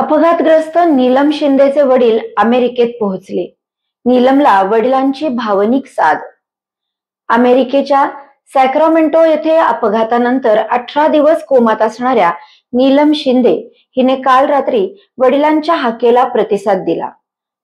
अपघातग्रस्त नीलम शिंदेचे वडील अमेरिकेत पोहोचले. नीलमला वडिलांची भावनिक साथ. अमेरिकेच्या सॅक्रामेंटो येथे अपघातानंतर 18 दिवस कोमात असणाऱ्या नीलम शिंदे हिने काल रात्री वडिलांच्या हाकेला प्रतिसाद दिला.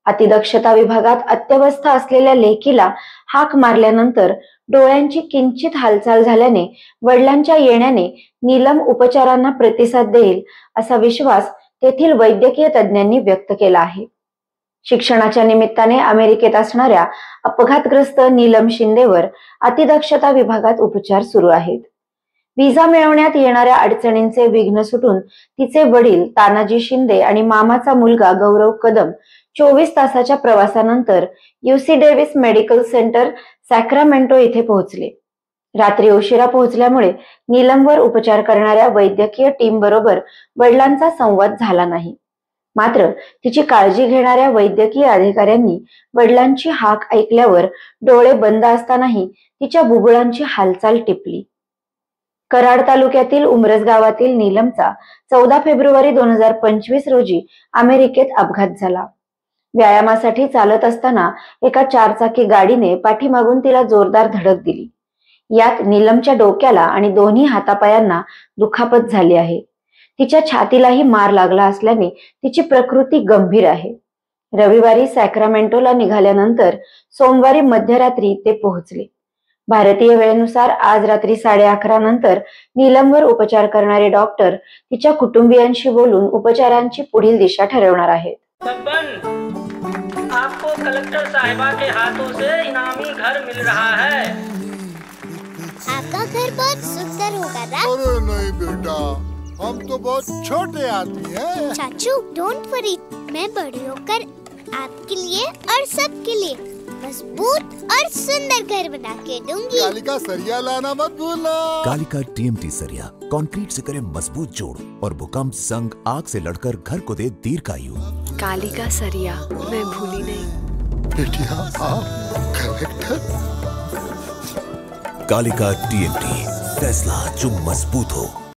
अतिदक्षता विभागात अत्यवस्थ असलेल्या लेकीला हाक मारल्यानंतर डोळ्यांची किंचित हालचाल झाल्याने वडिलांच्या येण्याने नीलम उपचारांना प्रतिसाद देईल असा विश्वास तेथील वैद्यकीय तज्ज्ञांनी व्यक्त केला आहे. शिक्षणाच्या निमित्ताने अमेरिकेत असणाऱ्या अपघातग्रस्त नीलम शिंदेवर अतिदक्षता विभागात उपचार सुरू आहेत. विजा मिळवण्यात येणाऱ्या अडचणींचे विघ्न सुटून तिचे वडील तानाजी शिंदे आणि मामाचा मुलगा गौरव कदम 24 तासाच्या प्रवासानंतर यूसी डेव्हिस मेडिकल सेंटर सॅक्रामेंटो येथे पोहोचले. रात्री उशिरा पोहोचल्यामुळे नीलमवर उपचार करणाऱ्या वैद्यकीय टीम बरोबर वडिलांचा संवाद झाला नाही. मात्र तिची काळजी घेणाऱ्या वैद्यकीय अधिकाऱ्यांनी वडिलांची हाक ऐकल्यावर डोळे बंद असतानाही तिच्या बुबुळांची हालचाल टिपली. कराड तालुक्यातील उमरस गावातील नीलमचा 14 फेब्रुवारी 2025 रोजी अमेरिकेत अपघात झाला. व्यायामासाठी चालत असताना एका 4 चाकी गाडीने पाठीमागून तिला जोरदार धडक दिली. यात नीलमच्या डोक्याला आणि दोन्ही हातापायांना दुखापत झाली आहे. तिच्या छातीलाही मार लागला असल्याने तिची प्रकृती गंभीर आहे. रविवारी सॅक्रामेंटोला निघाल्यानंतर सोमवारी मध्यरात्री ते पोहोचले. भारतीय वेळेनुसार आज रात्री 11:30 नंतर नीलमवर उपचार करणारे डॉक्टर तिच्या कुटुंबियांशी बोलून उपचारांची पुढील दिशा ठरवणार आहेत. आपको कलेक्टर साहिबा के हाथों से इनामी घर मिल रहा है। आपका घर बहुत सुंदर होगा ना? अरे नहीं बेटा, हम तो बहुत छोटे आदमी हैं। चाचू डोंट वरी, मैं बड़ी होकर आपके लिए और सबके लिए मजबूत और सुंदर घर बना के दूंगी। कालिका सरिया लाना मत भूलना। कालिका टीएमटी सरिया कंक्रीट से करे मजबूत जोड़ और भूकंप संग आग से लड़कर घर को दे दीर्घायु। कालिका सरिया मैं भूली नहीं। बेटिया आप कलेक्टर। कालिका टीएमटी, फैसला जो मजबूत हो।